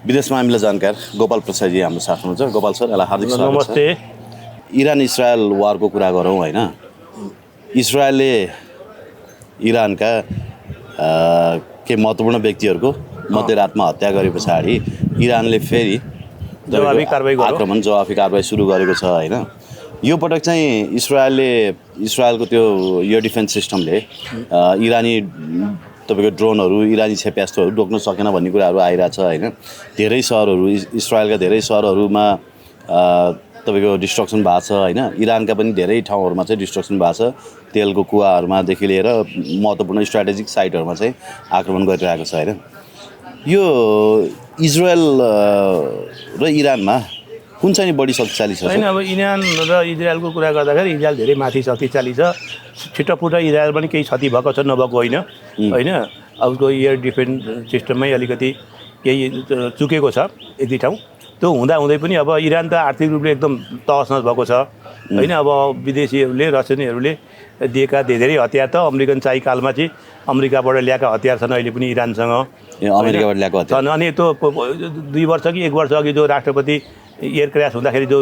विदेश मामिला जानकार गोपाल प्रसादजी हाम्रो साथ हुनुहुन्छ। गोपाल सर, यसलाई हार्दिक स्वागत छ। नमस्ते। इरान इजरायल वारको कुरा गरौँ होइन। इजरायलले इरानका केही महत्त्वपूर्ण व्यक्तिहरूको मध्यरातमा हत्या गरे पछाडि इरानले फेरि जवाफी कारबाही सुरु गरेको छ होइन। यो पटक चाहिँ इजरायलको त्यो एयर डिफेन्स सिस्टमले इरानी तपाईँको ड्रोनहरू, इरानी क्षेप्यास्त्रहरू रोक्न सकेन भन्ने कुराहरू आइरहेछ होइन। धेरै सहरहरू, इजरायलका धेरै सहरहरूमा तपाईँको डिस्ट्रक्सन भएको छ होइन। इरानका पनि धेरै ठाउँहरूमा चाहिँ डिस्ट्रक्सन भएको छ। तेलको कुवाहरूमादेखि लिएर महत्त्वपूर्ण स्ट्राटेजिक साइटहरूमा चाहिँ आक्रमण गरिरहेको छ होइन। यो इजरायल र इरानमा कुन चाहिँ बढी शक्तिशाली छ? होइन, अब इरान र इजरायलको कुरा गर्दाखेरि इजरायल धेरै माथि शक्तिशाली छ। छिटोफुटो इजरायल पनि केही क्षति भएको छ, नभएको होइन होइन। अब उसको एयर डिफेन्स सिस्टममै अलिकति केही चुकेको छ एक दुई ठाउँ। त्यो हुँदाहुँदै पनि अब इरान त आर्थिक रूपले एकदम तहस नहस भएको छ होइन। अब विदेशीहरूले, रसियनहरूले दिएका धेरै हतियार त अमेरिकन शाही कालमा चाहिँ अमेरिकाबाट ल्याएका हतियार छन् अहिले पनि इरानसँग। अमेरिकाबाट ल्याएको हतियार छन्। अनि त्यो 2 वर्ष कि 1 वर्ष अघि जो राष्ट्रपति एयर क्रास हुँदाखेरि जो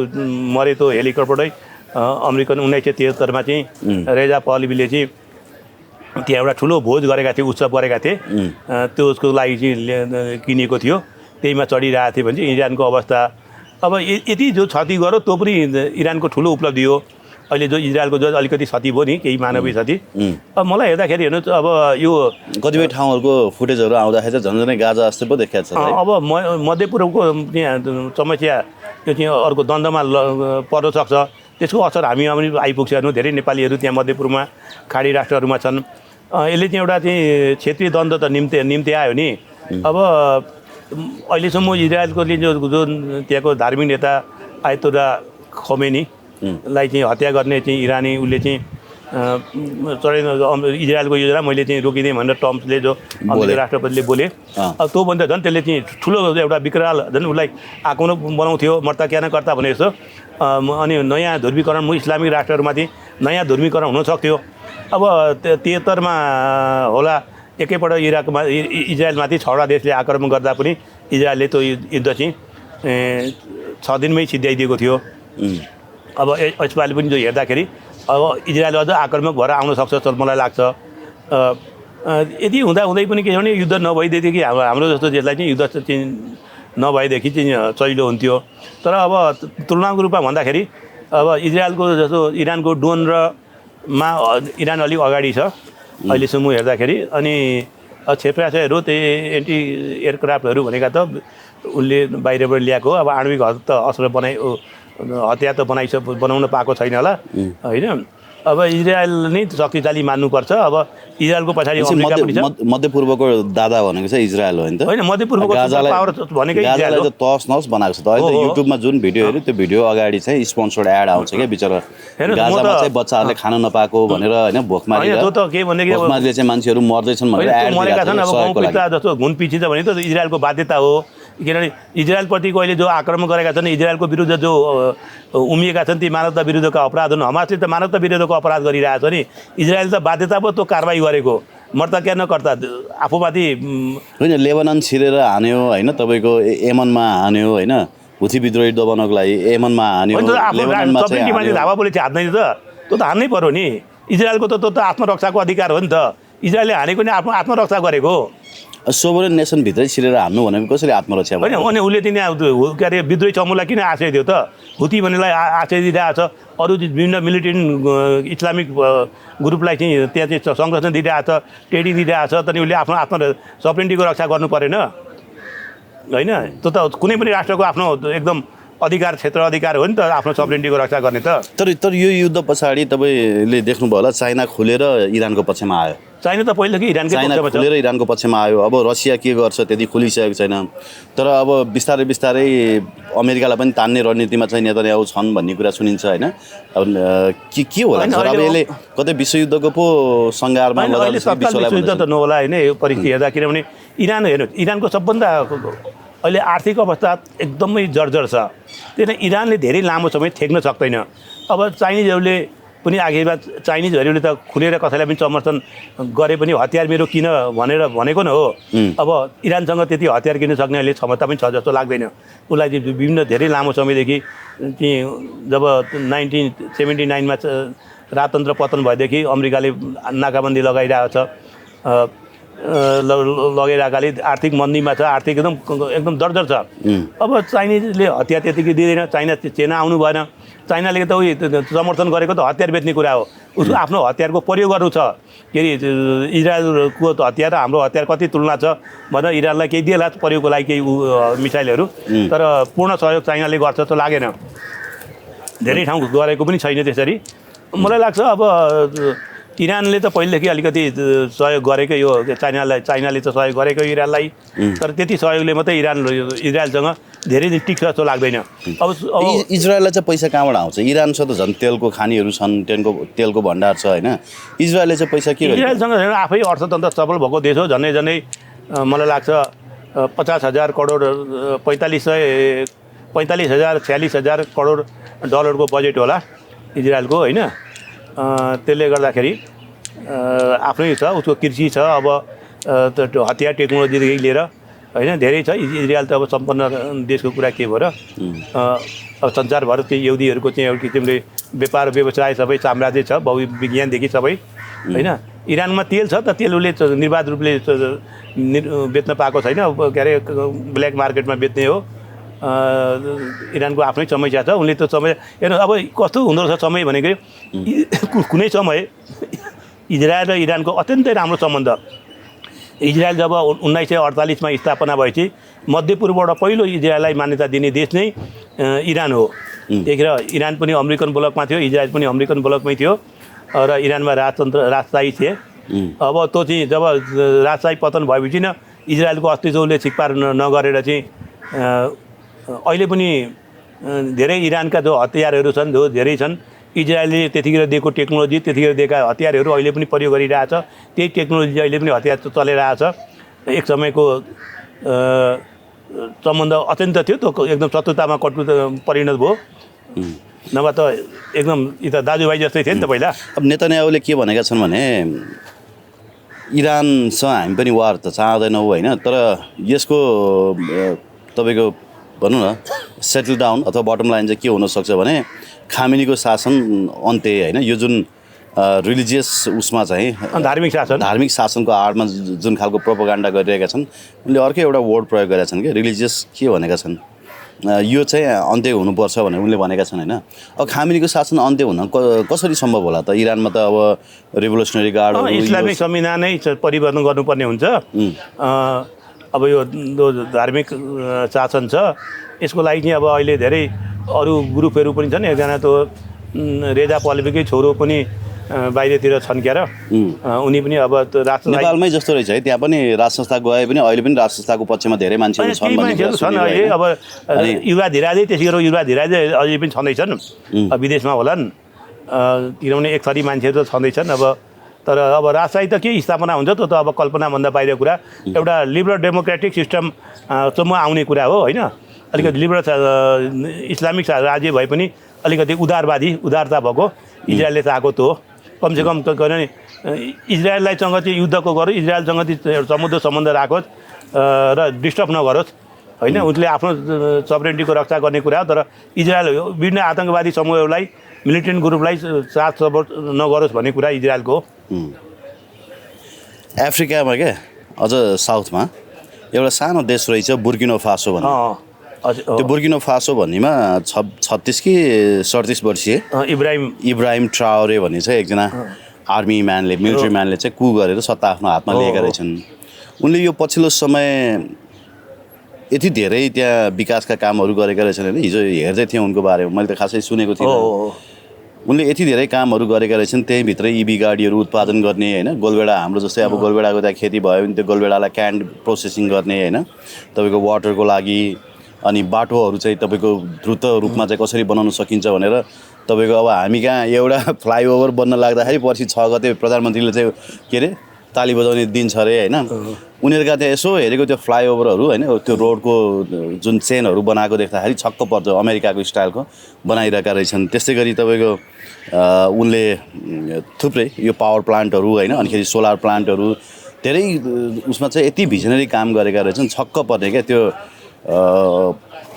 मरे त्यो हेलिकप्टरबाटै अमेरिकन 1973मा चाहिँ रेजा पहलवीले चाहिँ त्यहाँ एउटा ठुलो भोज गरेका थिए, उत्सव गरेका थिए। त्यो उसको लागि चाहिँ किनेको थियो, त्यहीमा चढिरहेको थियो भने चाहिँ इरानको अवस्था अब यति जो क्षति गर्यो त्यो पनि इरानको ठुलो उपलब्धि हो। अहिले जो इजरायलको जो अलिकति क्षति भयो नि, केही मानवीय क्षति। अब मलाई हेर्दाखेरि हेर्नुहोस्, अब यो कतिपय ठाउँहरूको फुटेजहरू आउँदाखेरि चाहिँ झन्झनै गाजा जस्तै पो देखाएको छ। अब मध्यपूर्वको यहाँ समस्या त्यो चाहिँ अर्को द्वन्द्वमा पर्न सक्छ। त्यसको असर हामीमा पनि आइपुग्छ। हेर्नु, धेरै नेपालीहरू त्यहाँ मध्यपूर्वमा खाडी राष्ट्रहरूमा छन्। यसले चाहिँ एउटा चाहिँ क्षेत्रीय द्वन्द्व त निम्ति आयो नि। अब अहिलेसम्म इजरायलकोले जो त्यहाँको धार्मिक नेता आयतोल्ला खोमेनीलाई चाहिँ हत्या गर्ने चाहिँ इरानी उसले चाहिँ इजरायलको योजना मैले चाहिँ रोकिदिएँ भनेर ट्रम्पले जो अमेरिकी राष्ट्रपतिले बोले। अब त्योभन्दा झन् त्यसले चाहिँ ठुलो एउटा विकराल झन् उसलाई आक्रमण बनाउँथ्यो, मर्ता क्या नकर्ता भने जस्तो। अनि नयाँ ध्रुवीकरण इस्लामिक राष्ट्रहरूमाथि नयाँ ध्रुवीकरण हुनसक्थ्यो। अब 73मा होला एकैपल्ट इजरायलमाथि 6वटा देशले आक्रमण गर्दा पनि इजरायलले त्यो युद्ध चाहिँ 6 दिनमै सिद्ध्याइदिएको थियो। अब यसपालि पनि जो हेर्दाखेरि अब इजरायल अझ आक्रमक भएर आउन सक्छ जस्तो मलाई लाग्छ। यदि हुँदाहुँदै पनि के छ भने युद्ध नभइदिएदेखि हाम्रो जस्तो देशलाई चाहिँ युद्ध चाहिँ नभएदेखि चाहिँ सजिलो हुन्थ्यो। तर अब तुलनाको रूपमा भन्दाखेरि अब इजरायलको जस्तो इरानको ड्रोन र मा इरान अलिक अगाडि छ अहिलेसम्म हेर्दाखेरि। अनि क्षेप्यास्त्रहरू त्यही एन्टी एयरक्राफ्टहरू भनेका त उसले बाहिरबाट ल्याएको। अब आणविक अस्त्र हतियार त बनाउन पाएको छैन होला होइन। अब इजरायल नै शक्तिशाली मान्नुपर्छ। अब इजरायलको पछाडि अमेरिका पनि छ। मध्यपूर्वको दादा भनेको चाहिँ इजरायल हो नि त होइन। मध्यपूर्वको पावर भनेकै इजरायल हो। तहस नहस बनाएको छ त। अहिले युट्युबमा जुन भिडियो हेऱ्यो त्यो भिडियो अगाडि चाहिँ स्पोन्सर्ड एड आउँछ क्या बिचरा। गाजामा चाहिँ बच्चाहरूले खान नपाएको भनेर होइन, भोकमारीले चाहिँ मान्छेहरू मर्दैछन् भनेर एड मरेका छन्। अब गाउँपिता जस्तो घुन पछि छ भने त इजरायलको बाध्यता हो। किनभने इजरायलप्रतिको अहिले जो आक्रमण गरेका छन्, इजरायलको विरुद्ध जो उमिएका छन् ती मानवता विरुद्धका अपराध हुन्। हमासले त मानवता विरुद्धको अपराध गरिरहेको छ नि। इजरायल त बाध्यता पो त्यो कारबाही गरेको, मर्ता क्या नकर्ता आफूमाथि होइन। लेबनान छिरेर हान्यो होइन, तपाईँको यमनमा हान्यो होइन, हुथी विद्रोही दबाउनको लागि यमनमा हान्यो। धावा बोले चाहिँ हान्दैन त, त्यो त हान्नै पर्यो नि। इजरायलको त त्यो त आत्मरक्षाको अधिकार हो नि त। इजरायलले हानेको नि आत्मरक्षा गरेको। सोभरेन नेसनभित्रै छिरेर हान्नु भनेको कसरी आत्मरक्षा होइन? अनि उसले चाहिँ के अरे विद्रोही समूहलाई किन आश्रय दियो त? हुती भन्नेलाई आश्रय दिइरहेको छ। अरू विभिन्न मिलिटेन्ट इस्लामिक ग्रुपलाई चाहिँ त्यहाँ चाहिँ संरक्षण दिइरहेको छ, टेडी दिइरहेको छ। अनि उसले आफ्नो सभरेन्टिटीको रक्षा गर्नु परेन होइन? त्यो त कुनै पनि राष्ट्रको आफ्नो एकदम अधिकार, क्षेत्र अधिकार हो नि त आफ्नो सभरेन्टिटीको रक्षा गर्ने त। तर यो युद्ध पछाडि तपाईँले देख्नुभयो होला चाइना खुलेर इरानको पक्षमा आयो। चाइना त पहिलेदेखि इरानको पक्षमा आयो। अब रसिया के गर्छ त्यति खुलिसकेको छैन। तर अब बिस्तारै बिस्तारै अमेरिकालाई पनि तान्ने रणनीतिमा चाहिँ नेतान्याहु छन् भन्ने कुरा सुनिन्छ होइन। अब के होला अब यसले कतै विश्वयुद्धको पो सङ्घारमा विश्वयुद्ध त नहोला होइन यो परिस्थिति हेर्दा। किनभने इरान हेर्नु, इरानको सबभन्दा अहिले आर्थिक अवस्था एकदमै जर्जर छ। त्यही इरानले धेरै लामो समय थेक्न सक्दैन। अब चाइनिजहरूले पनि आखिरमा चाइनिजहरूले त खुलेर कसैलाई पनि समर्थन गरे पनि हतियार मेरो किन भनेको न हो। अब इरानसँग त्यति हतियार किन्न सक्ने अहिले क्षमता पनि छ जस्तो लाग्दैन। उसलाई चाहिँ विभिन्न धेरै लामो समयदेखि चाहिँ जब 1979मा राजतन्त्र पतन भएदेखि अमेरिकाले नाकाबन्दी लगाइरहेको छ, लगाइरहेकाले आर्थिक मन्दीमा छ, आर्थिक एकदम दर्जर छ। अब चाइनिजले हतियार त्यतिकै दिँदैन, चाइना आउनु भएन। चाइनाले त उही समर्थन गरेको त हतियार बेच्ने कुरा हो, उसको आफ्नो हतियारको प्रयोग गर्नु छ। के अरे इजरायलको हतियार र हाम्रो हतियार कति तुलना छ भनेर इरानलाई केही दिएला प्रयोगको लागि केही मिसाइलहरू, तर पूर्ण सहयोग चाइनाले गर्छ जस्तो लागेन। धेरै ठाउँ गरेको पनि छैन त्यसरी। मलाई लाग्छ अब इरानले त पहिलेदेखि अलिकति सहयोग गरेकै हो चाइनाले त सहयोग गरेको इरानलाई, तर त्यति सहयोगले मात्रै इजरायलसँग धेरै दिन टिक्छ जस्तो लाग्दैन। अब इजरायललाई चाहिँ पैसा कहाँबाट आउँछ? इरानसँग त झन् तेलको खानीहरू छन्, तेलको भण्डार छ होइन। इजरायलले चाहिँ पैसा के? इजरायलसँग आफै अर्थतन्त्र सबल भएको देश हो। झन्डै मलाई लाग्छ 50,000 करोड 45,000 46,000 करोड डलरको बजेट होला इजरायलको होइन। त्यसले गर्दाखेरि आफ्नै छ, उसको कृषि छ, अब हतियार टेक्नोलोजीदेखि लिएर होइन धेरै छ। इजरायल त अब सम्पन्न देशको कुरा के भयो र अब संसारभर चाहिँ यहुदीहरूको चाहिँ एउटा किसिमले व्यापार व्यवसाय सबै साम्राज्य छ, बहुविज्ञानदेखि सबै होइन। इरानमा तेल छ त तेल उसले निर्बाध रूपले बेच्न पाएको छैन, के अरे ब्ल्याक मार्केटमा बेच्ने हो। इरानको आफ्नै समस्या छ, उनले त्यो समय हेर्नु अब कस्तो हुँदो रहेछ समय भनेको कुनै समय इजरायल र इरानको अत्यन्तै राम्रो सम्बन्ध। इजरायल जब 1948मा स्थापना भएपछि मध्यपूर्वबाट पहिलो इजरायललाई मान्यता दिने देश नै इरान हो। त्यतिखेर इरान पनि अमेरिकन ब्लकमा थियो, इजरायल पनि अमेरिकन ब्लकमै थियो र इरानमा राजशाही थिए। अब त्यो चाहिँ जब राजशाही पतन भएपछि न इजरायलको अस्तित्वले छिकपार नगरेर चाहिँ अहिले पनि धेरै इरानका जो हतियारहरू छन् जो धेरै छन्, इजरायलले त्यतिखेर दिएको टेक्नोलोजी त्यतिखेर दिएका हतियारहरू अहिले पनि प्रयोग गरिरहेछ। त्यही टेक्नोलोजी अहिले पनि हतियार चलिरहेछ। एक समयको सम्बन्ध अत्यन्त थियो, त्यो एकदम शत्रुतामा परिणत भयो, नभए त एकदम यी त दाजुभाइ जस्तै थियो नि त पहिला। अब नेतन्याहुले के भनेका छन् भने इरानसँग हामी पनि वार त चाहँदैनौँ होइन, तर यसको तपाईँको भनौँ न सेटल डाउन अथवा बटम लाइन चाहिँ के हुनसक्छ भने खामेनीको शासन अन्त्य होइन। यो जुन रिलिजियस उसमा चाहिँ धार्मिक शासनको आडमा जुन खालको प्रोपोगन्डा गरिरहेका छन्, उनले अर्कै एउटा वर्ड प्रयोग गरेका छन् कि रिलिजियस के भनेका छन्, यो चाहिँ अन्त्य हुनुपर्छ भनेर उनले भनेका छन् होइन। अब खामेनीको शासन अन्त्य हुन कसरी सम्भव होला त? इरानमा त अब रिभोल्युसनरी गार्ड इस्लामिक संविधानै परिवर्तन गर्नुपर्ने हुन्छ। अब यो धार्मिक शासन छ, यसको लागि चाहिँ अब अहिले धेरै अरू ग्रुपहरू पनि छन्। एकजना त्यो रेजा पल्लवीकै छोरो पनि बाहिरतिर छन् क्यार, उनी पनि अब नेपालमै जस्तो रहेछ है, त्यहाँ पनि राज संस्था गए पनि अहिले पनि राज संस्थाको पक्षमा धेरै मान्छेहरू छन् अहिले। अब युवा धिराजै त्यसै युवा धिराजै अझै पनि छँदैछन्, विदेशमा होलान्, किनभने एक थरी मान्छेहरू त छँदैछन्। अब तर अब राजशाही त के स्थापना हुन्छ त्यो त अब कल्पनाभन्दा बाहिर कुरा। एउटा लिबरल डेमोक्रेटिक सिस्टमसम्म आउने कुरा हो होइन। अलिकति लिबरल इस्लामिक राज्य भए पनि अलिकति उदारता भएको इजरायलले चाहेको त्यो हो। कमसेकम इजरायलसँग चाहिँ युद्धको गरोस्, इजरायलसँग चाहिँ समुद्र सम्बन्ध राखोस् र डिस्टर्ब नगरोस् होइन। उसले आफ्नो सबरेन्टिटीको रक्षा गर्ने कुरा हो, तर इजरायल विभिन्न आतङ्कवादी समूहहरूलाई मिलिटेन्ट ग्रुपलाई साथ सपोर्ट नगरोस् भन्ने कुरा इजरायलको हो। अफ्रिकामा क्या अझ साउथमा एउटा सानो देश रहेछ बुर्किना फासो भन्ने। त्यो बुर्किना फासो भन्नेमा 36 कि 37 वर्षीय इब्राहिम ट्राओरे भन्ने चाहिँ एकजना आर्मी म्यानले मिलिट्री म्यानले चाहिँ कु गरेर सत्ता आफ्नो हातमा लिएका रहेछन्। उनले यो पछिल्लो समय यति धेरै त्यहाँ विकासका कामहरू गरेका रहेछन् होइन। हिजो हेर्दै थिएँ उनको बारेमा, मैले त खासै सुनेको थिइनँ। उनले यति धेरै कामहरू गरेका रहेछन्, त्यहीँभित्रै इभी गाडीहरू उत्पादन गर्ने होइन। गोलबेडा हाम्रो जस्तै अब गोलबेडाको त्यहाँ खेती भयो भने त्यो गोलबेडालाई क्यान्ड प्रोसेसिङ गर्ने होइन, तपाईँको वाटरको लागि। अनि बाटोहरू चाहिँ तपाईँको द्रुत रूपमा चाहिँ कसरी बनाउन सकिन्छ भनेर तपाईँको अब हामी कहाँ एउटा फ्लाइओभर बन्न लाग्दाखेरि पर्सि 6 गते प्रधानमन्त्रीले चाहिँ के अरे ताली बजाउने दिन छ अरे होइन उनीहरूका त्यहाँ यसो हेरेको त्यो फ्लाइओभरहरू होइन त्यो रोडको जुन चेनहरू बनाएको देख्दाखेरि छक्क पर्छ अमेरिकाको स्टाइलको बनाइरहेका रहेछन् त्यस्तै गरी तपाईँको उनले थुप्रै यो पावर प्लान्टहरू होइन अनिखेरि सोलर प्लान्टहरू धेरै उसमा चाहिँ यति भिजनरी काम गरेका रहेछन् छक्क पर्ने क्या त्यो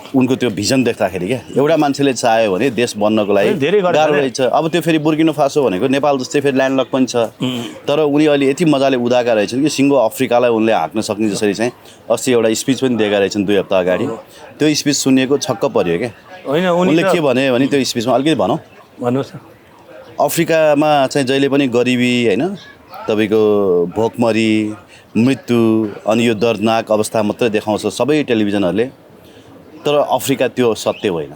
उनको त्यो भिजन देख्दाखेरि क्या एउटा मान्छेले चाह्यो भने देश बन्नको लागि गाह्रो रहेछ अब त्यो फेरि बुर्किना फासो भनेको नेपाल जस्तै फेरि ल्यान्डलक पनि छ तर उनी अहिले यति मजाले उदाएका रहेछन् कि सिङ्गो अफ्रिकालाई उनले हाँक्न सक्ने जसरी चाहिँ अस्ति एउटा स्पिच पनि दिएका रहेछन् 2 हप्ता अगाडि त्यो स्पिच सुनिएको छक्क पर्यो क्या होइन उनले के भन्यो भने त्यो स्पिचमा अलिकति भनौँ भन्नुहोस् अफ्रिकामा चाहिँ जहिले पनि गरिबी होइन तपाईँको भोकमरी मृत्यु अनि यो दर्दनाक अवस्था मात्रै देखाउँछ सबै टेलिभिजनहरूले तर अफ्रिका त्यो सत्य होइन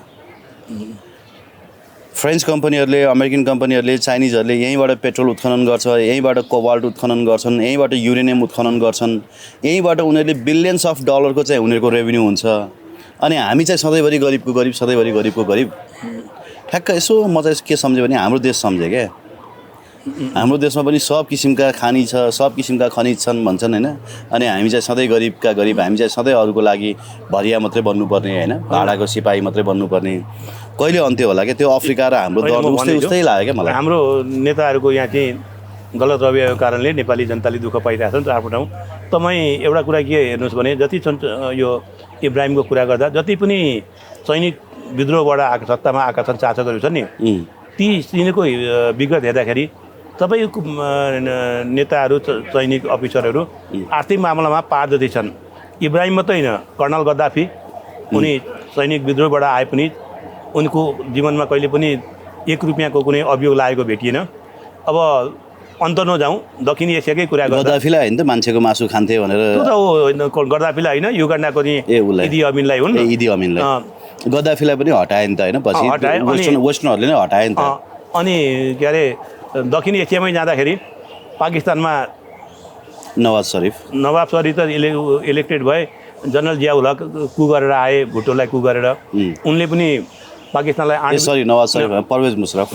फ्रेन्च कम्पनीहरूले अमेरिकन कम्पनीहरूले चाइनिजहरूले यहीँबाट पेट्रोल उत्खनन गर्छ यहीँबाट कोबाल्ट उत्खनन गर्छन् यहीँबाट युरेनियम उत्खनन गर्छन् यहीँबाट उनीहरूले बिलियन्स अफ डलरको चाहिँ उनीहरूको रेभेन्यू हुन्छ अनि हामी चाहिँ सधैँभरि गरिबको गरिब सधैँभरि गरिबको गरिब ठ्याक्क यसो म चाहिँ के सम्झेँ भने हाम्रो देश सम्झेँ क्या हाम्रो देशमा पनि सब किसिमका खानी छ सब किसिमका खनिज छन् भन्छन् होइन अनि हामी चाहिँ सधैँ गरिबका गरिब हामी चाहिँ सधैँ अरूको लागि भरिया मात्रै बन्नुपर्ने होइन भाडाको सिपाही मात्रै बन्नुपर्ने कहिले अन्त्य होला क्या त्यो अफ्रिका र हाम्रो दर उस्तै लाग्यो क्या मलाई हाम्रो नेताहरूको यहाँ चाहिँ गलत रवैयाको कारणले नेपाली जनताले दुःख पाइरहेको छ आफ्नो ठाउँ तपाईँ एउटा कुरा के हेर्नुहोस् भने जति यो इब्राहिमको कुरा गर्दा जति पनि सैनिक विद्रोहबाट आएको सत्तामा आएका छन् शासकहरू छन् नि तिनीहरूको विगत हेर्दाखेरि तपाईँको नेताहरू सैनिक अफिसरहरू आर्थिक मामलामा पारदर्शी छन् इब्राहिम मात्रै होइन कर्नल गद्दाफी उनी सैनिक विद्रोहबाट आए पनि उनको जीवनमा कहिले पनि 1 रुपियाँको कुनै अभियोग लागेको भेटिएन अब अन्त नजाउँ दक्षिण एसियाकै कुरा गर्दा गद्दाफीलाई होइन त मान्छेको मासु खान्थे भनेर त्यो त हो गद्दाफीलाई होइन युगान्डाको इदी अमिनलाई हुन् इदी अमिनलाई गद्दाफीलाई पनि हटाए नि त होइन पछि वेस्टर्नहरूले नै हटाए नि त अनि के अरे दक्षिण एसियामै जाँदाखेरि पाकिस्तानमा नवाज शरीफ त इलेक्टेड भए जनरल जियाउल हक कु गरेर आए भुट्टोलाई कु गरेर उनले पनि पाकिस्तानलाई नवाज शरीफ परवेज मुशरफ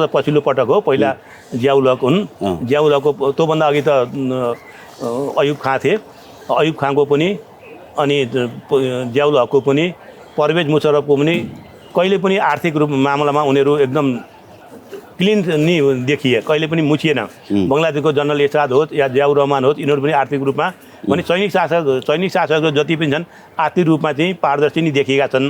त पछिल्लो पटक हो पहिला जियाउल हक हुन् जियाउल हकको त्योभन्दा अघि त अयुब खाँ थिए अयुब खाँको पनि अनि जियाउल हकको पनि परवेज मुशरफको पनि कहिले पनि आर्थिक रूप मामलामा उनीहरू एकदम क्लिन नि देखिए कहिले पनि मुछिएन बङ्गलादेशको जनरल एरसाद होस् या जियाउर रहमान होस् यिनीहरू पनि आर्थिक रूपमा भने सैनिक शासकहरू जति पनि छन् आर्थिक रूपमा चाहिँ पारदर्शी नै देखिएका छन्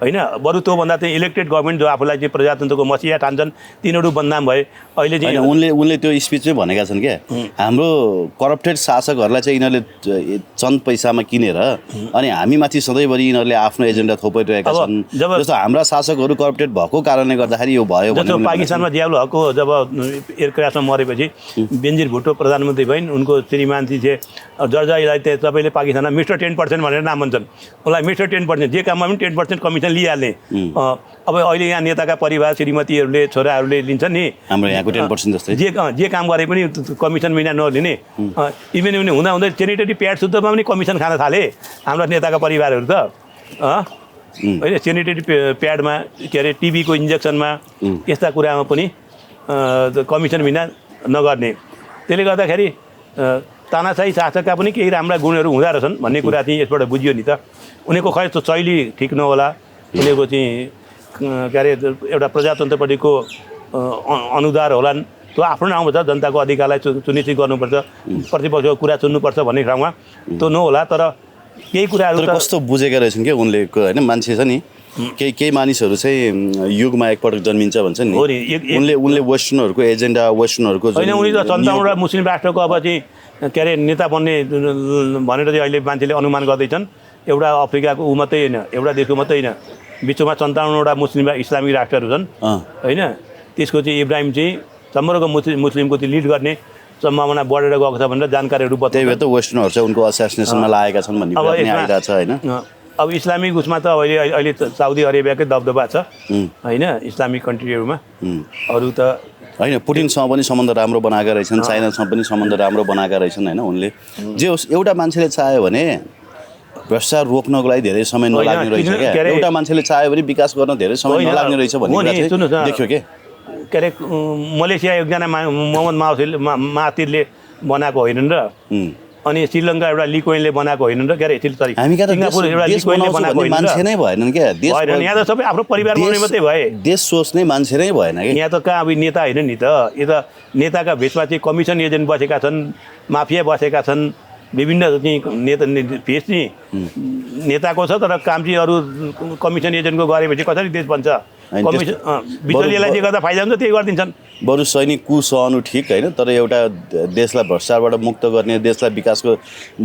होइन बरु त्योभन्दा चाहिँ इलेक्टेड गभर्मेन्ट जो आफूलाई चाहिँ प्रजातन्त्रको मसिया ठान्छन् तिनीहरू बदनाम भए अहिले चाहिँ उनले त्यो स्पिचमै भनेका छन् क्या हाम्रो करप्टेड शासकहरूलाई चाहिँ यिनीहरूले चन्द पैसामा किनेर अनि हामीमाथि सधैँभरि यिनीहरूले आफ्नो एजेन्डा थोपिरहेका छन् जस्तो हाम्रा शासकहरू करप्टेड भएको कारणले गर्दाखेरि यो भयो जस्तो पाकिस्तानमा जियाउल हकको जब एयरक्राफ्टमा मरेपछि बेनजीर भुट्टो प्रधानमन्त्री भइन् उनको श्रीमानजी थिए जर्जाईलाई तपाईँले पाकिस्तानमा मिस्टर 10% भनेर नाम भन्छन् उसलाई मिस्टर 10% जे काममा पनि 10% कमिसन लिइहाल्ने अब अहिले यहाँ नेताका परिवार श्रीमतीहरूले छोराहरूले लिन्छन् नि हाम्रो यहाँको 10% जस्तै जे काम गरे पनि कमिसन बिना नलिने इभेन उनी हुँदा सेनिटरी प्याड शुद्धमा पनि कमिसन खान थाले हाम्रा नेताका परिवारहरू त होइन सेनिटरी प्याडमा के अरे टिबीको इन्जेक्सनमा यस्ता कुरामा पनि कमिसन बिना नगर्ने त्यसले गर्दाखेरि तानाशाही शासकका पनि केही राम्रा गुणहरू हुँदो रहेछन् भन्ने कुरा चाहिँ यसबाट बुझियो नि त उनीहरूको खै त्यो शैली ठिक नहोला उनीहरूको चाहिँ के अरे एउटा प्रजातन्त्रपट्टिको अनुदार होलान् त्यो आफ्नो ठाउँमा छ जनताको अधिकारलाई सुनिश्चित गर्नुपर्छ प्रतिपक्षको कुरा सुन्नुपर्छ भन्ने ठाउँमा त्यो नहोला तर केही कुराहरू कस्तो बुझेका रहेछन् क्या उनले होइन मान्छे छ नि केही मानिसहरू चाहिँ युगमा एकपटक जन्मिन्छ भन्छन् नि उनले वेस्टर्नहरूको एजेन्डा वेस्टर्नहरूको होइन उनी त 57वटा मुस्लिम राष्ट्रको अब चाहिँ के अरे नेता बन्ने भनेर चाहिँ अहिले मान्छेले अनुमान गर्दैछन् एउटा अफ्रिकाको ऊ मात्रै होइन एउटा देशको मात्रै होइन विश्वमा 57वटा मुस्लिम इस्लामिक राष्ट्रहरू छन् होइन त्यसको चाहिँ इब्राहिम चाहिँ समग्रको मुस्लिमको चाहिँ लिड गर्ने सम्भावना बढेर गएको छ भनेर जानकारीहरू बताए त वेस्टर्नहरू चाहिँ उनको असासिनेसनमा लागेका छन् भन्ने कुरा पनि आइरहेको छ होइन अब इस्लामिक उसमा त अहिले साउदी अरेबियाकै दबदबा छ होइन इस्लामिक कन्ट्रीहरूमा अरू त होइन पुटिनसँग पनि सम्बन्ध राम्रो बनाएका रहेछन् चाइनासँग पनि सम्बन्ध राम्रो बनाएका रहेछन् होइन उनले जे होस् एउटा मान्छेले चाह्यो भने भ्रष्टाचार रोक्नको लागि धेरै समय नलाग्ने रहेछ क्या एउटा मान्छेले चाह्यो भने विकास गर्न धेरै समय नलाग्ने रहेछ भन्ने कुरा देखियो के अरे मलेसिया एकजना मोहम्मद महातिरले बनाएको होइनन् र अनि श्रीलङ्का एउटा ली कुइनले बनाएको होइनन् र के अरे सरी सिङ्गापुर एउटा ली कुइनले बनाएको होइनन् मान्छे नै भएनन् क्या देश भएन यहाँ त सबै आफ्नो परिवार बनाउने मात्रै भए देश सोच्ने मान्छे नै भएन कि यहाँ त कहाँ अब नेता होइन नि त यो त नेताका भेषमा चाहिँ कमिसन एजेन्ट बसेका छन् माफिया बसेका छन् विभिन्न चाहिँ नेता भेष चाहिँ नेताको छ तर काम चाहिँ अरू कमिसन एजेन्टको गरेपछि कसरी देश बन्छ कमिसन बिचौलियालाई जे गर्दा फाइदा हुन्छ त्यही गरिदिन्छन् बरु सैनिक कुसहनु ठिक होइन तर एउटा देशलाई भ्रष्टाचारबाट मुक्त गर्ने देशलाई विकासको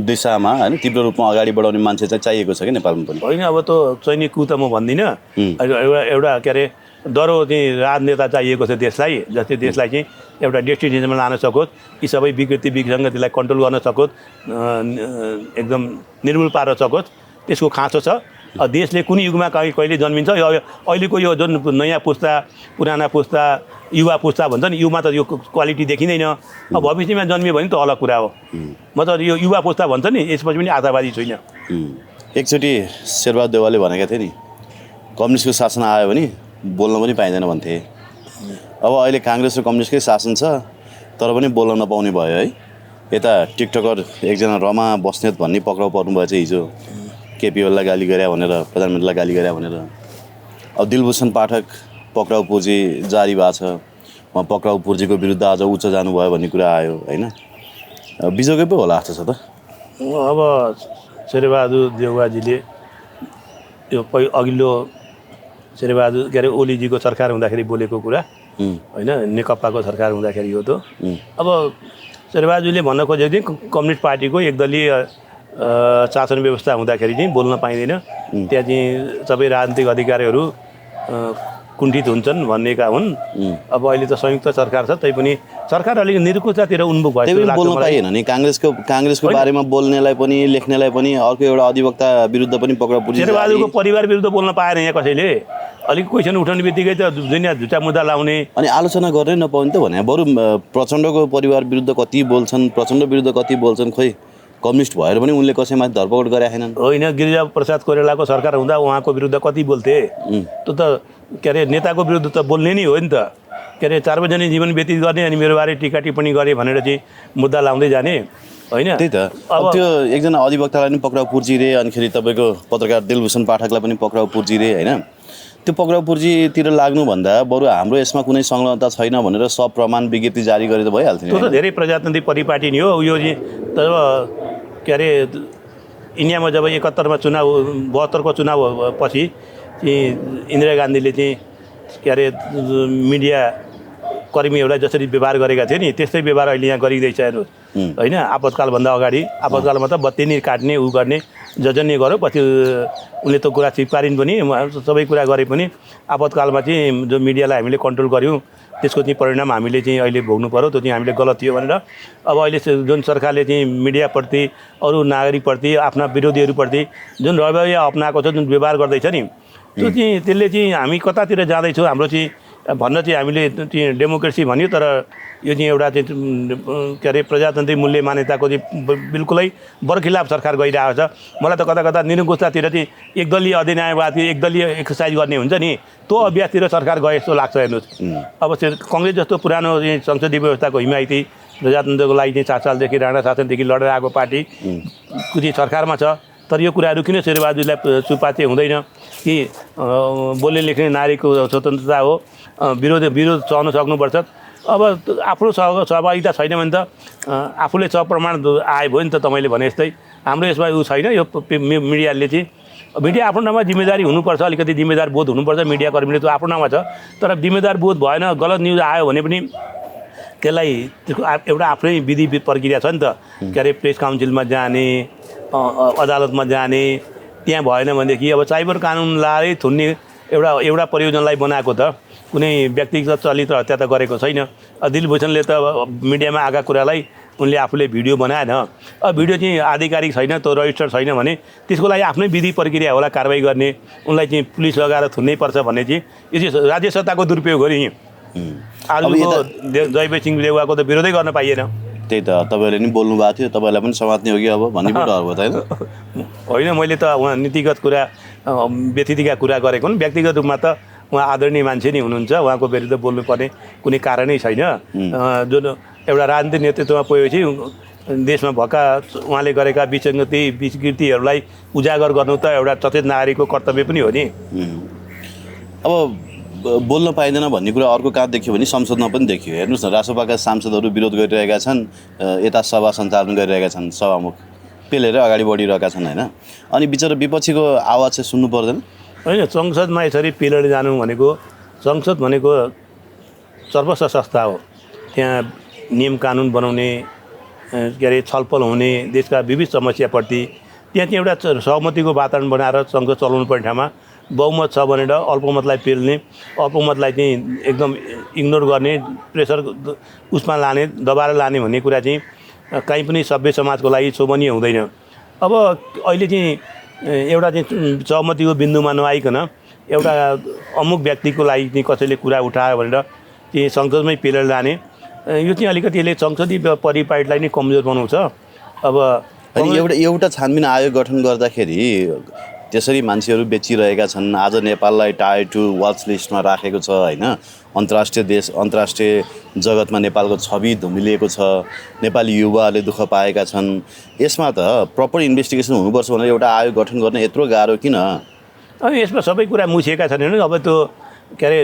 दिशामा होइन तीव्र रूपमा अगाडि बढाउने मान्छे चाहिँ चाहिएको छ कि नेपालमा पनि होइन अब त सैनिक कु त म भन्दिनँ एउटा के अरे डह्रो चाहिँ राजनेता चाहिएको छ देशलाई जस्तै देशलाई चाहिँ एउटा डेस्टिनेसनमा लान सकोस् यी सबै विकृति विसङ्गतिलाई कन्ट्रोल गर्न सकोस् एकदम निर्मूल पार्न सकोस् त्यसको खाँचो छ देशले कुन युगमा कहिले जन्मिन्छ अहिलेको यो जुन नयाँ पुस्ता पुराना पुस्ता युवा पुस्ता भन्छ नि युवा त यो क्वालिटी देखिँदैन अब भविष्यमा जन्मियो भने त अलग कुरा हो म त यो युवा पुस्ता भन्छ नि यसपछि पनि आशावादी छुइनँ एकचोटि शेरबहादुर देउवाले भनेका थिए नि कम्युनिस्टको शासन आयो भने बोल्न पनि पाइँदैन भन्थे अब अहिले काङ्ग्रेस र कम्युनिस्टकै शासन छ तर पनि बोल्न नपाउने भयो है यता टिकटकर एकजना रमा बस्नेत भन्ने पक्राउ पर्नुभयो चाहिँ हिजो केपी ओलीलाई गाली गरे भनेर प्रधानमन्त्रीलाई गाली गरे भनेर अब दिलभूषण पाठक पक्राउ पुर्जी जारी भएको छ उहाँ पक्राउ पुर्जीको विरुद्ध आज उच्च जानुभयो भन्ने कुरा आयो होइन बिजोकै पो होला जस्तो छ त अब शेरबहादुर देउवाजीले यो अघिल्लो शेरबहादुर के अरे ओलीजीको सरकार हुँदाखेरि बोलेको कुरा होइन नेकपाको सरकार हुँदाखेरि हो त अब शेरबहादुरले भन्न खोजेको चाहिँ कम्युनिस्ट पार्टीको एकदलीय शासन व्यवस्था हुँदाखेरि चाहिँ बोल्न पाइँदैन त्यहाँ चाहिँ सबै राजनीतिक अधिकारहरू कुण्ठित हुन्छन् भन्नेका हुन् अब अहिले त संयुक्त सरकार छ तैपनि सरकार अलिक निरकुशतातिर उन्मुख भएको बोल्न पाइएन नि काङ्ग्रेसको बारेमा बोल्नेलाई पनि लेख्नेलाई पनि अर्को एउटा अधिवक्ता विरुद्ध पनि पक्राउ पुर्जी शेरबहादुरको परिवार विरुद्ध बोल्न पाएन यहाँ कसैले अलिक क्वेसन उठाउने बित्तिकै त दुनियाँ झुटा मुद्दा लाउने अनि आलोचना गर्नै नपाउने त भने बरु प्रचण्डको परिवार विरुद्ध कति बोल्छन् प्रचण्ड विरुद्ध कति बोल्छन् खोइ कम्युनिस्ट भएर पनि उनले कसैमाथि धरपकड गरेका छैनन् होइन गिरिजा प्रसाद कोइरालाको सरकार हुँदा उहाँको विरुद्ध कति बोल्थे त्यो त के अरे नेताको विरुद्ध त बोल्ने नै हो नि त के अरे सार्वजनिक जीवन व्यतीत गर्ने अनि मेरो बारे टिका टिप्पणी गरे भनेर चाहिँ मुद्दा लाउँदै जाने होइन त्यही त अब त्यो एकजना अधिवक्तालाई पनि पक्राउ पुर्जिरे अनिखेरि तपाईँको पत्रकार दिलभूषण पाठकलाई पनि पक्राउ पुर्जिरे होइन त्यो पक्राउ पुर्जीतिर लाग्नुभन्दा बरु हाम्रो यसमा कुनै संलग्नता छैन भनेर सब प्रमाण विज्ञप्ति जारी गरे त भइहाल्थ्यो त्यो त धेरै प्रजातान्त्रिक परिपाटी नि हो यो चाहिँ तब के अरे इन्डियामा जब 71मा चुनाव 72को चुनाव पछि चाहिँ इन्दिरा गान्धीले चाहिँ के अरे मिडिया कर्मीहरूलाई जसरी व्यवहार गरेका थिए नि त्यस्तै व्यवहार अहिले यहाँ गरिँदैछ हेर्नुहोस् होइन आपतकालभन्दा अगाडि आपतकालमा त बत्ती नि काट्ने उ गर्ने जजन्य गर्यो पछि उनले त कुरा स्वीकारिन् पनि सबै कुरा गरे पनि आपतकालमा चाहिँ जो मिडियालाई हामीले कन्ट्रोल गऱ्यौँ त्यसको चाहिँ परिणाम हामीले चाहिँ अहिले भोग्नु पर्यो त्यो चाहिँ हामीले गलत थियो भनेर अब अहिले जुन सरकारले चाहिँ मिडियाप्रति अरू नागरिकप्रति आफ्ना विरोधीहरूप्रति जुन रवैया अप्नाएको छ जुन व्यवहार गर्दैछ नि त्यो चाहिँ त्यसले चाहिँ हामी कतातिर जाँदैछौँ हाम्रो चाहिँ भन्न चाहिँ हामीले चाहिँ डेमोक्रेसी भन्यो तर यो चाहिँ एउटा चाहिँ के अरे प्रजातान्त्रिक मूल्य मान्यताको चाहिँ बिल्कुलै बर्खिलाफ सरकार गइरहेको छ मलाई त कता कता निरङ्कुशतातिर चाहिँ एकदलीय अधिनायकवाद एकदलीय एक्सर्साइज गर्ने हुन्छ नि त्यो अभ्यासतिर सरकार गए जस्तो लाग्छ हेर्नुहोस् अब कङ्ग्रेस जस्तो पुरानो संसदीय व्यवस्थाको हिमायती प्रजातन्त्रको लागि चाहिँ 7 सालदेखि राणा शासनदेखि लडेर आएको पार्टी चाहिँ सरकारमा छ तर यो कुराहरू किन शेरबहादुरलाई सुपाच्य हुँदैन कि बोल्ने लेख्ने नारीको स्वतन्त्रता हो विरोध सहन सक्नुपर्छ अब आफ्नो सहभागिता छैन भने त आफूले सप्रमाण आयो भयो नि त तपाईँले भने जस्तै हाम्रो यसमा उ छैन यो मिडियाले चाहिँ मिडिया आफ्नो नाममा जिम्मेदारी हुनुपर्छ अलिकति जिम्मेदार बोध हुनुपर्छ मिडियाकर्मीले त आफ्नो नाममा छ तर जिम्मेदार बोध भएन गलत न्युज आयो भने पनि त्यसलाई त्यसको एउटा आफ्नै विधि प्रक्रिया छ नि त के अरे प्रेस काउन्सिलमा जाने अदालतमा जाने त्यहाँ भएन भनेदेखि अब साइबर कानुन लाएर थुन्ने एउटा परियोजनालाई बनाएको त कुनै व्यक्तिगत चलित हत्या त गरेको छैन दिलभूषणले त मिडियामा आएका कुरालाई उनले आफूले भिडियो बनाएन अब भिडियो चाहिँ आधिकारिक छैन त्यो रजिस्टर छैन भने त्यसको लागि आफ्नै विधि प्रक्रिया होला कारवाही गर्ने उनलाई चाहिँ पुलिस लगाएर थुन्नै पर्छ भन्ने चाहिँ यो चाहिँ राज्य सत्ताको दुरुपयोग हो नि आजको जयवीर सिंह देउवाको त विरोधै गर्न पाइएन त्यही त तपाईँले नि बोल्नु भएको थियो तपाईँलाई पनि समात्ने हो कि अब भन्ने पो डर भयो त होइन मैले त उहाँ नीतिगत कुरा व्यतिथिका कुरा गरेको नि व्यक्तिगत रूपमा त उहाँ आदरणीय मान्छे नै हुनुहुन्छ उहाँको विरुद्ध बोल्नुपर्ने कुनै कारणै छैन जुन एउटा राजनीतिक नेतृत्वमा पुगेपछि देशमा भएका उहाँले गरेका विसङ्गति विकृतिहरूलाई उजागर गर्नु त एउटा सचेत नागरिकको कर्तव्य पनि हो नि। अब बोल्न पाइँदैन भन्ने कुरा अर्को कहाँ देखियो भने संसदमा पनि देखियो। हेर्नुहोस् न, रासोपाका सांसदहरू विरोध गरिरहेका छन्, यता सभा सञ्चालन गरिरहेका छन्, सभामुख पेलेरै अगाडि बढिरहेका छन् होइन। अनि बिचरा विपक्षीको आवाज चाहिँ सुन्नु पर्दैन होइन। संसदमा यसरी पेलेर जानु भनेको, संसद भनेको सर्वोच्च संस्था हो। त्यहाँ नियम कानुन बनाउने, के अरे छलफल हुने, देशका विविध समस्याप्रति त्यहाँ चाहिँ एउटा सहमतिको वातावरण बनाएर संसद चलाउनु पर्ने ठाउँमा बहुमत छ भनेर अल्पमतलाई पेल्ने, अल्पमतलाई चाहिँ एकदम इग्नोर गर्ने, प्रेसर उसमा लाने, दबाएर लाने भन्ने कुरा चाहिँ कहीँ पनि सभ्य समाजको लागि शोभनीय हुँदैन। अब अहिले चाहिँ एउटा चाहिँ सहमतिको बिन्दुमा नआइकन एउटा अमुक व्यक्तिको लागि चाहिँ कसैले कुरा उठायो भनेर चाहिँ संसदमै पेलेर लाने, यो चाहिँ अलिकति यसले संसदीय परिपाटीलाई नै कमजोर बनाउँछ। अब एउटा छानबिन आयोग गठन गर्दाखेरि त्यसरी मान्छेहरू बेचिरहेका छन्। आज नेपाललाई टायर 2 वाच लिस्टमा राखेको छ होइन। अन्तर्राष्ट्रिय जगतमा नेपालको छवि धुमिलिएको छ। नेपाली युवाहरूले दुःख पाएका छन्। यसमा त प्रपर इन्भेस्टिगेसन हुनुपर्छ भनेर एउटा आयोग गठन गर्न यत्रो गाह्रो किन? अब यसमा सबै कुरा मुछेका छन् होइन। अब त्यो के अरे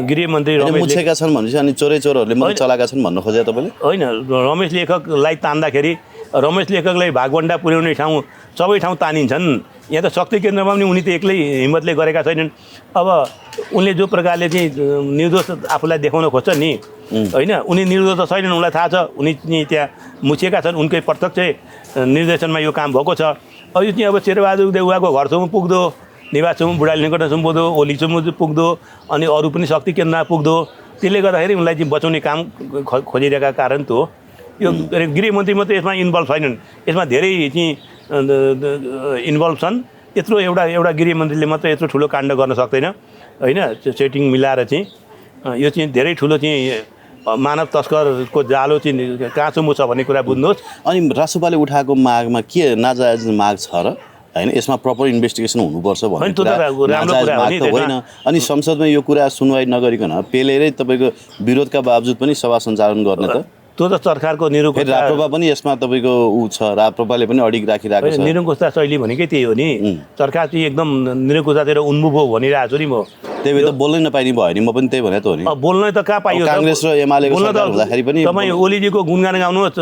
गृहमन्त्री मुछेका छन् भनेपछि अनि चोरहरूले मात्रै चलाएका छन् भन्नु खोजे तपाईँले? होइन, रमेश लेखकलाई तान्दाखेरि रमेश लेखकलाई भागभण्डा पुर्याउने ठाउँ सबै ठाउँ तानिन्छन्। यहाँ त शक्ति केन्द्रमा पनि उनी त एक्लै हिम्मतले गरेका छैनन्। अब उनले जो प्रकारले चाहिँ निर्दोष आफूलाई देखाउन खोज्छ नि होइन, उनी निर्दोष त छैनन्, उनलाई थाहा छ। उनी चाहिँ त्यहाँ मुछेका छन्, उनकै प्रत्यक्ष निर्देशनमा यो काम भएको छ। अब यो चाहिँ अब शेरबहादुर देउवाको घरसम्म पुग्दो, निवाससम्म, बुढाली निकटसम्म पुग्दो, ओलीसम्म पुग्दो, अनि अरू पनि शक्ति केन्द्रमा पुग्दो। त्यसले गर्दाखेरि उनलाई चाहिँ बचाउने काम खोजिरहेका कारण त हो। यो गृहमन्त्री मात्रै यसमा इन्भल्भ छैनन्, यसमा धेरै चाहिँ इन्भल्भ छन्। यत्रो एउटा गृहमन्त्रीले मात्रै यत्रो ठुलो काण्ड गर्न सक्दैन होइन। सेटिङ मिलाएर चाहिँ यो चाहिँ धेरै ठुलो चाहिँ मानव तस्करको जालो चाहिँ कहाँसम्म छ भन्ने कुरा बुझ्नुहोस्। अनि रासोपाले उठाएको मागमा के नाजायज माग छ र होइन? यसमा प्रपर इन्भेस्टिगेसन हुनुपर्छ भन्ने होइन। अनि संसदमा यो कुरा सुनवाई नगरिकन पेलेरै तपाईँको विरोधका बावजुद पनि सभा सञ्चालन गर्ने त त्यो त सरकारको निरङ्कुश। राप्रपा पनि यसमा तपाईँको छ, राप्रपाले पनि अडिग राखिरहेको छ। निरङ्कुशता शैली भनेकै त्यही हो नि। सरकार चाहिँ एकदम निरङ्कुशतातिर उन्मुख हो भनिरहेको छु नि म। त्यही भएर त बोल्नै नपाइने भयो नि, म पनि त्यही भने त हो नि। बोल्नै त कहाँ पाइयो? काङ्ग्रेस र एमालेको सरकार हुँदाखेरि पनि तपाईँ ओलीजीको गुणगान गाउनुहोस्,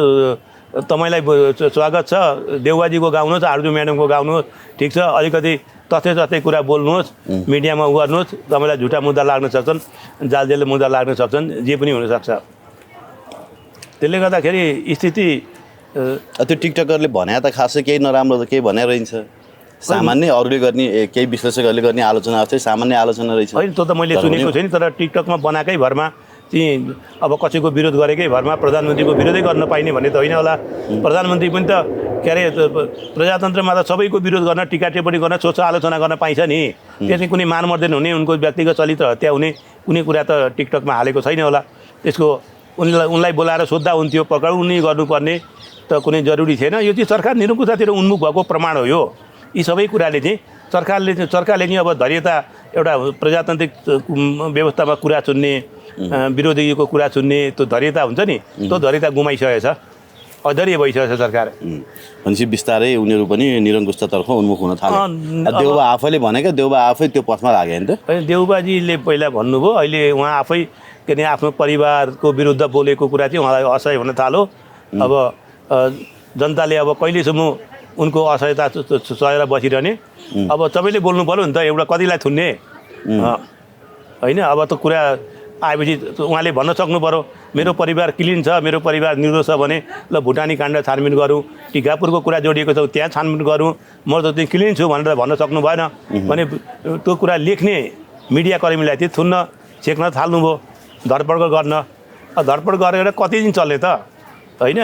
तपाईँलाई स्वागत छ। देउवाजीको गाउनुहोस्, आर्जु म्याडमको गाउनुहोस्, ठिक छ। अलिकति तथ्य जस्तै कुरा बोल्नुहोस्, मिडियामा गर्नुहोस्, तपाईँलाई झुटा मुद्दा लाग्न सक्छन्, जालजेल मुद्दा लाग्न सक्छन्, जे पनि हुनसक्छ। त्यसले गर्दाखेरि स्थिति त्यो टिकटकरले भने त खासै केही नराम्रो त केही भने रहन्छ। सामान्य अरूले गर्ने, केही विश्लेषकहरूले गर्ने आलोचना चाहिँ सामान्य आलोचना रहेछ। होइन, त्यो त मैले सुनेको छैन। तर टिकटकमा बनाएकै भरमा चाहिँ अब कसैको विरोध गरेकै भरमा प्रधानमन्त्रीको विरोधै गर्न पाइने भन्ने त होइन होला। प्रधानमन्त्री पनि त के अरे प्रजातन्त्रमा त सबैको विरोध गर्न, टिका टिप्पणी गर्न, सोच आलोचना गर्न पाइन्छ नि। त्यसै कुनै मानमर्दन हुने, उनको व्यक्तिगत चरित्र हत्या हुने कुनै कुरा त टिकटकमा हालेको छैन होला। त्यसको उनलाई बोलाएर सोद्धा हुन्थ्यो, पक्राउनी गर्नुपर्ने त कुनै जरुरी थिएन। यो चाहिँ सरकार निरङ्कुशतातिर उन्मुख भएको प्रमाण हो। यो यी सबै कुराले चाहिँ सरकारले चाहिँ अब धैर्यता, एउटा प्रजातान्त्रिक व्यवस्थामा कुरा सुन्ने, विरोधीको कुरा सुन्ने त्यो धैर्यता हुन्छ नि, त्यो धैर्यता गुमाइसकेको छ, अधैर्य भइसकेको छ सरकार। भनेपछि बिस्तारै उनीहरू पनि निरङ्कुशतातर्फ उन्मुख हुन थाले। देउबा आफैले भनेका, देउबा आफै त्यो पथमा लागे नि त। देउबाजीले पहिला भन्नुभयो, अहिले उहाँ आफै के अरे आफ्नो परिवारको विरुद्ध बोलेको कुरा चाहिँ उहाँलाई असह्य हुन थाल्यो। अब जनताले अब कहिलेसम्म उनको असहायता सहेर बसिरहने? अब सबैले बोल्नु पऱ्यो नि त, एउटा कतिलाई थुन्ने होइन। अब त कुरा आएपछि उहाँले भन्न सक्नु पऱ्यो, मेरो परिवार क्लिन छ, मेरो परिवार निर्दोष छ भने ल भुटानी काण्ड छानबिन गरौँ, टिकापुरको कुरा जोडिएको छ त्यहाँ छानबिन गरौँ, म त त्यो क्लिन छु भनेर भन्न सक्नु भएन भने त्यो कुरा लेख्ने मिडिया कर्मीलाई चाहिँ थुन्न छेक्न थाल्नुभयो, धरपड गर्न। धरपड गरेर कति दिन चल्ने त होइन?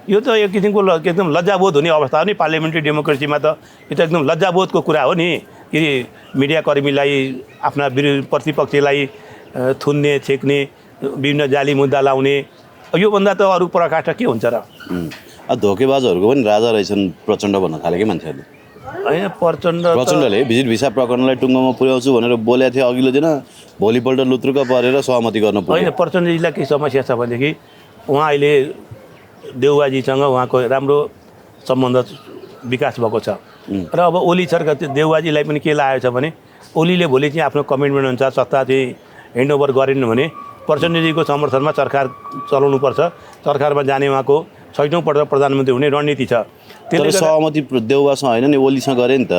यो त एक किसिमको एकदम लज्जाबोध हुने अवस्था हो नि पार्लियामेन्ट्री डेमोक्रेसीमा त। यो त एकदम लज्जाबोधको कुरा हो नि कि मिडिया कर्मीलाई, आफ्ना प्रतिपक्षलाई थुन्ने, छेक्ने, विभिन्न जाली मुद्दा लाउने। योभन्दा त अरू पराकाष्ठ के हुन्छ र? धोकेबाजहरूको पनि राजा रहेछन् प्रचण्ड भन्न थाले कि मान्छेहरूले होइन? प्रचण्डले भिजिट भिसा प्रकरणलाई टुङ्गोमा पुर्याउँछु भनेर बोलेको थियो अघिल्लो दिन, भोलिपल्ट लुत्रुक परेर सहमति गर्न पर्यो। होइन, प्रचण्डजीलाई के समस्या छ भनेदेखि उहाँ अहिले देउबाजीसँग उहाँको राम्रो सम्बन्ध विकास भएको छ र अब ओली सरकार देउबाजीलाई पनि के लागेको छ भने ओलीले भोलि चाहिँ आफ्नो कमिटमेन्ट अनुसार सत्ता चाहिँ ह्यान्डओभर गरेन भने प्रचण्डजीको समर्थनमा सरकार चलाउनुपर्छ, सरकारमा जाने उहाँको 6औं पटक प्रधानमन्त्री हुने रणनीति छ। तर सहमति देउबासँग होइन नि, ओलीसँग गरे नि त,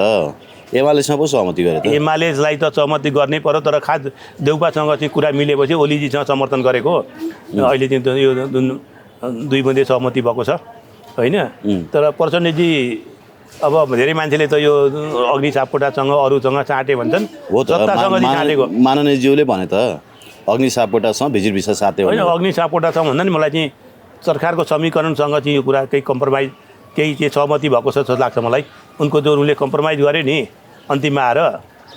एमालेसँग पो सहमति गरे त। एमालेलाई त सहमति गर्नै पर्यो, तर खास देउबासँग चाहिँ कुरा मिलेपछि ओलीजीसँग समर्थन गरेको अहिले चाहिँ यो जुन 2 बुँदे सहमति भएको छ होइन। तर प्रचण्डजी अब धेरै मान्छेले त यो अग्नि सापकोटासँग अरूसँग चाटे भन्छन्, हो त, सत्तासँग चाहिँ चाटेको माननीयज्यूले भने त अग्नि सापकोटासँग भिजिट भिसा साथै होइन। अग्नि सापकोटासँग भन्दा नि मलाई चाहिँ सरकारको समीकरणसँग चाहिँ यो कुरा केही कम्प्रोमाइज केही चाहिँ सहमति भएको छ जस्तो लाग्छ मलाई। उनको जो उनले कम्प्रोमाइज गरे नि अन्तिममा आएर,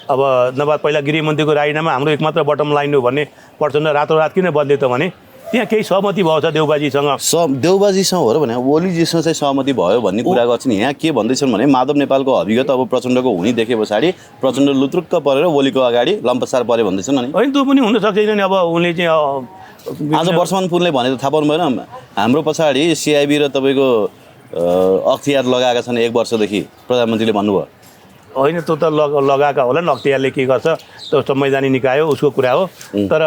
अब नभए पहिला गृहमन्त्रीको राजीनामा हाम्रो एकमात्र बटम लाइन हो भन्ने प्रचण्ड रातोरात किन बदल्यो त भने त्यहाँ केही सहमति भएको छ देउबाजीसँग। देउबाजीसँग हो र भने ओलीजीसँग चाहिँ सहमति भयो भन्ने कुरा गर्छ नि। यहाँ के भन्दैछन् भने माधव नेपालको हविगत अब प्रचण्डको हुने देखे पछाडि प्रचण्ड लुत्रुक्क परेर ओलीको अगाडि लम्पसार परे भन्दैछन् नि। होइन त्यो पनि हुनसक्छ नि। अब उनले चाहिँ आज वर्षमान पुनले भने त थाहा पाउनु भएन, हाम्रो पछाडि सिआइबी र तपाईँको अख्तियार लगाएका छन् 1 वर्षदेखि, प्रधानमन्त्रीले भन्नुभयो। होइन त्यो त लगाएका होला नि, अख्तियारले के गर्छ त्यो संवैधानिक निकाय हो, उसको कुरा हो। तर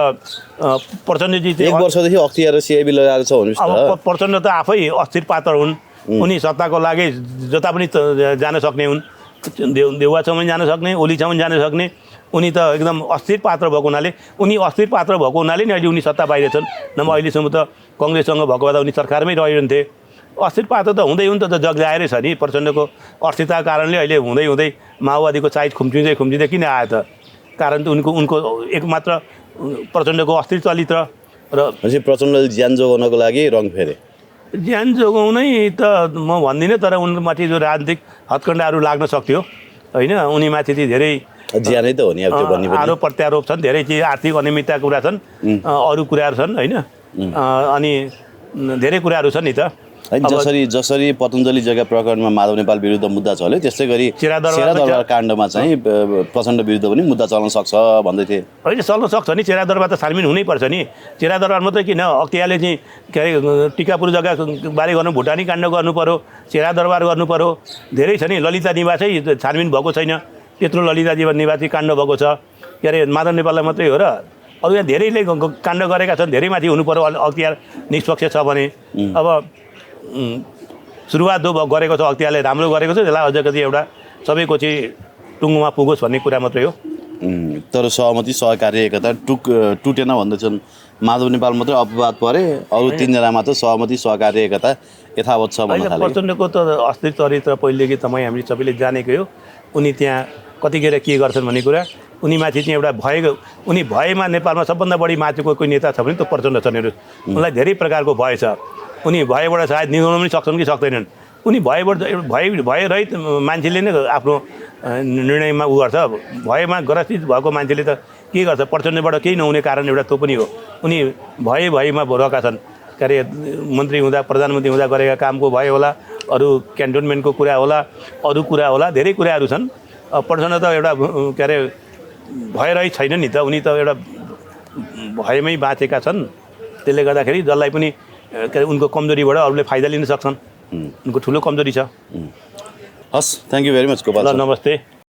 प्रचण्डजी चाहिँ 1 वर्षदेखि अख्तियार र सिआइबी लगाएको छ भन्नुहोस् त। अब प्रचण्ड त आफै अस्थिर पात्र हुन्, उनी सत्ताको लागि जता पनि जान सक्ने हुन्, देउवासँग पनि जान सक्ने, ओलीसँग पनि जान सक्ने। उनी त एकदम अस्थिर पात्र भएको हुनाले, उनी अस्थिर पात्र भएको हुनाले नि अहिले उनी सत्ता बाहिर छन्। नभए अहिलेसम्म त कङ्ग्रेससँग भएको भए उनी सरकारमै रहिरहन्थे। अस्थिर पात्र त हुँदै हुन् त जगजाहेरै छ नि। प्रचण्डको अस्थिरताको कारणले अहिले हुँदै हुँदै माओवादीको साइज खुम्चिँदै किन आयो त? कारण त उनको एकमात्र प्रचण्डको अस्थिर चरित्र र प्रचण्डले ज्यान जोगाउनको लागि रङ फेरे। ज्यान जोगाउनै त म भन्दिनँ, तर उनमाथि जो राजनीतिक हत्कण्डाहरू लाग्न सक्थ्यो होइन, उनीमाथि चाहिँ धेरै ज्यानै त हो नि। अब त्यो भन्ने आरोप प्रत्यारोप छन्, धेरै चाहिँ आर्थिक अनियमितताको कुरा छन्, अरू कुराहरू छन् होइन। अनि धेरै कुराहरू छन् नि त। जसरी पतञ्जलि जग्गा प्रकरणमा माधव नेपाल विरुद्ध मुद्दा चल्यो, त्यस्तै गरी चेरादरबार काण्डमा चाहिँ प्रचण्ड विरुद्ध पनि मुद्दा चल्न सक्छ भन्दै थिए। होइन चल्न सक्छ नि, चेरादरबार त छानबिन हुनैपर्छ नि। चेरादरबार मात्रै किन, अख्तियारले चाहिँ के अरे टिकापुर जग्गा बारे गर्नु, भुटानी काण्ड गर्नु पऱ्यो, चेरादरबार गर्नु पऱ्यो, धेरै छ नि। ललिता निवासै छानबिन भएको छैन, त्यत्रो ललिता निवासी काण्ड भएको छ। के अरे माधव नेपाललाई मात्रै हो र? अरू यहाँ धेरैले काण्ड गरेका छन्, धेरै माथि हुनु पऱ्यो अख्तियार निष्पक्ष छ भने। अब सुरुवात जो गरेको छ अख्तियारले राम्रो गरेको छ, त्यसलाई अझ कति एउटा सबैको चाहिँ टुङ्गोमा पुगोस् भन्ने कुरा मात्रै हो। तर सहमति सहकार्य एकता टुटेन भन्दैछन्। माधव नेपाल मात्रै अपवाद परे, अरू 3 जना मात्र सहमति सहकार्य एकता यथावत छ भन्ने खाले। प्रचण्डको त अस्थिर चरित्र पहिलेकै तपाईँ हामीले सबैले जानेकै हो। उनी त्यहाँ कतिखेर के गर्छन् भन्ने कुरा, उनीमाथि चाहिँ एउटा उनी भयमा नेपालमा सबभन्दा बढी माथिको कोही नेता छ भने त प्रचण्ड छन्। हेर्नुहोस्, उनलाई धेरै प्रकारको भय छ। उनी भयबाट सायद निभाउन पनि सक्छन् कि सक्दैनन्। उनी भयरहित मान्छेले नै आफ्नो निर्णयमा उ गर्छ। भयमा ग्रसित भएको मान्छेले त के गर्छ? प्रचण्डबाट केही नहुने कारण एउटा त्यो पनि हो। उनी भयमा रहेका छन्। के अरे मन्त्री हुँदा प्रधानमन्त्री हुँदा गरेका कामको भय होला, अरू क्यान्टोनमेन्टको कुरा होला, अरू कुरा होला, धेरै कुराहरू छन्। प्रचण्ड त एउटा के अरे भयरहित छैन नि त, उनी त एउटा भयमै बाँचेका छन्। त्यसले गर्दाखेरि जसलाई पनि के अरे उनको कमजोरीबाट अरूले फाइदा लिन सक्छन्। उनको ठुलो कमजोरी छ। हस्, thank you very much Gopal. ल नमस्ते।